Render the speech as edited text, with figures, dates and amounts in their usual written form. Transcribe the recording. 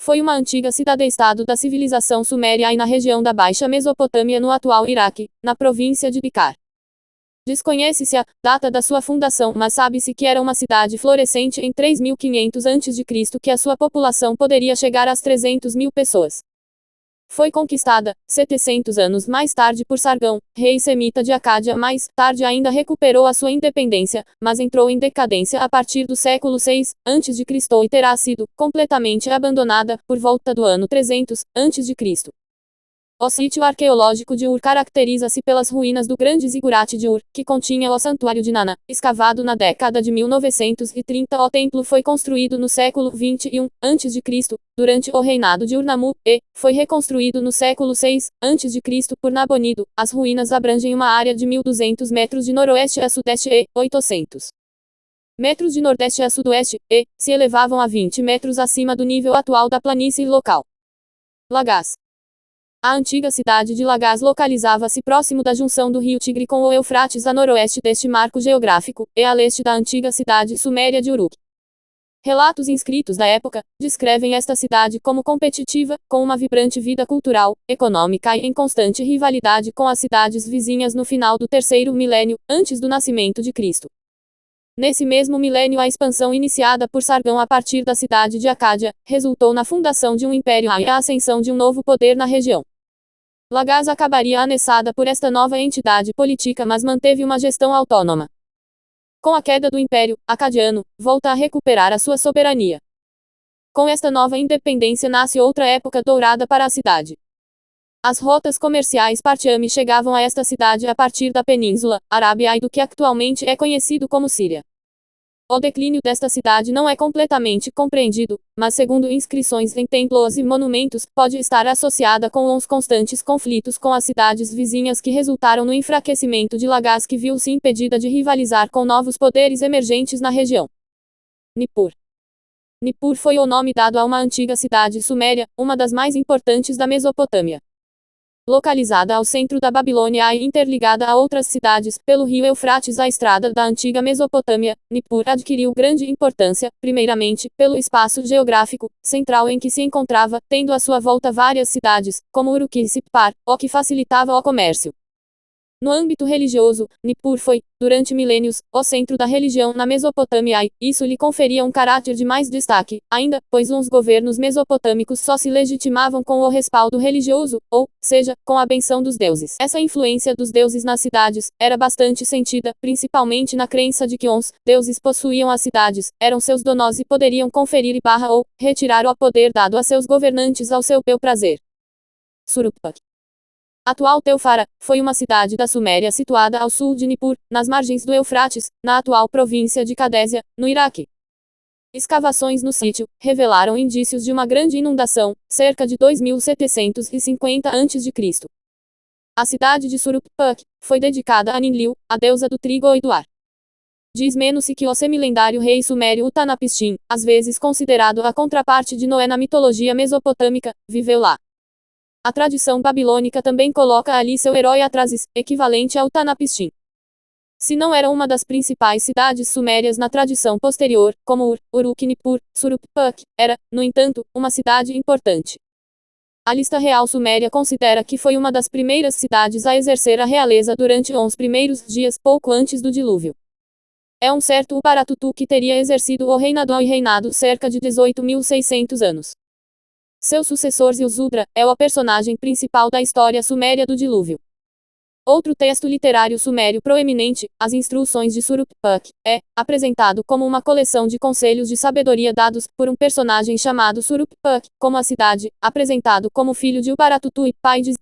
Foi uma antiga cidade-estado da civilização suméria e na região da Baixa Mesopotâmia no atual Iraque, na província de Bikar. Desconhece-se a data da sua fundação, mas sabe-se que era uma cidade florescente em 3500 a.C., que a sua população poderia chegar às 300 mil pessoas. Foi conquistada, 700 anos mais tarde por Sargão, rei semita de Acádia. Mais tarde ainda recuperou a sua independência, mas entrou em decadência a partir do século 6 a.C. e terá sido completamente abandonada por volta do ano 300 a.C. O sítio arqueológico de Ur caracteriza-se pelas ruínas do grande zigurate de Ur, que continha o santuário de Nana, escavado na década de 1930. O templo foi construído no século 21 a.C., durante o reinado de Ur-Nammu, e foi reconstruído no século 6 a.C. por Nabonido. As ruínas abrangem uma área de 1.200 metros de noroeste a sudeste e 800 metros de nordeste a sudoeste, e se elevavam a 20 metros acima do nível atual da planície local. Lagaz. A antiga cidade de Lagaz localizava-se próximo da junção do rio Tigre com o Eufrates a noroeste deste marco geográfico, e a leste da antiga cidade suméria de Uruk. Relatos inscritos da época descrevem esta cidade como competitiva, com uma vibrante vida cultural, econômica e em constante rivalidade com as cidades vizinhas no final do terceiro milênio, antes do nascimento de Cristo. Nesse mesmo milênio, a expansão iniciada por Sargão a partir da cidade de Acádia resultou na fundação de um império e a ascensão de um novo poder na região. Lagaz acabaria anexada por esta nova entidade política, mas manteve uma gestão autônoma. Com a queda do Império Acadiano, volta a recuperar a sua soberania. Com esta nova independência nasce outra época dourada para a cidade. As rotas comerciais Partiame chegavam a esta cidade a partir da Península Arábia e do que atualmente é conhecido como Síria. O declínio desta cidade não é completamente compreendido, mas segundo inscrições em templos e monumentos, pode estar associada com os constantes conflitos com as cidades vizinhas que resultaram no enfraquecimento de Lagaz, que viu-se impedida de rivalizar com novos poderes emergentes na região. Nippur. Nippur foi o nome dado a uma antiga cidade suméria, uma das mais importantes da Mesopotâmia. Localizada ao centro da Babilônia e interligada a outras cidades pelo rio Eufrates, a estrada da antiga Mesopotâmia, Nippur adquiriu grande importância, primeiramente, pelo espaço geográfico central em que se encontrava, tendo à sua volta várias cidades, como Uruk e Sippar, o que facilitava o comércio. No âmbito religioso, Nippur foi, durante milênios, o centro da religião na Mesopotâmia e isso lhe conferia um caráter de mais destaque, ainda, pois os governos mesopotâmicos só se legitimavam com o respaldo religioso, ou seja, com a benção dos deuses. Essa influência dos deuses nas cidades era bastante sentida, principalmente na crença de que os deuses possuíam as cidades, eram seus donos e poderiam conferir ou retirar o poder dado a seus governantes ao seu bel prazer. Suruppak. Atual Teufara, foi uma cidade da Suméria situada ao sul de Nippur, nas margens do Eufrates, na atual província de Cadésia, no Iraque. Escavações no sítio revelaram indícios de uma grande inundação, cerca de 2750 a.C. A cidade de Suruppak foi dedicada a Ninliu, a deusa do trigo e do ar. Diz menos-se que o semilendário rei sumério Utnapishtim, às vezes considerado a contraparte de Noé na mitologia mesopotâmica, viveu lá. A tradição babilônica também coloca ali seu herói Atrasis, equivalente a Utnapishtim. Se não era uma das principais cidades sumérias na tradição posterior, como Ur, Uruk e Nippur, Suruppak era, no entanto, uma cidade importante. A lista real suméria considera que foi uma das primeiras cidades a exercer a realeza durante os primeiros dias, pouco antes do dilúvio. É um certo Uparatutu que teria exercido o reinado cerca de 18.600 anos. Seu sucessor Ziusudra é o personagem principal da história suméria do dilúvio. Outro texto literário sumério proeminente, As Instruções de Suruppak, é apresentado como uma coleção de conselhos de sabedoria dados por um personagem chamado Suruppak, como a cidade, apresentado como filho de Uparatutu e pai de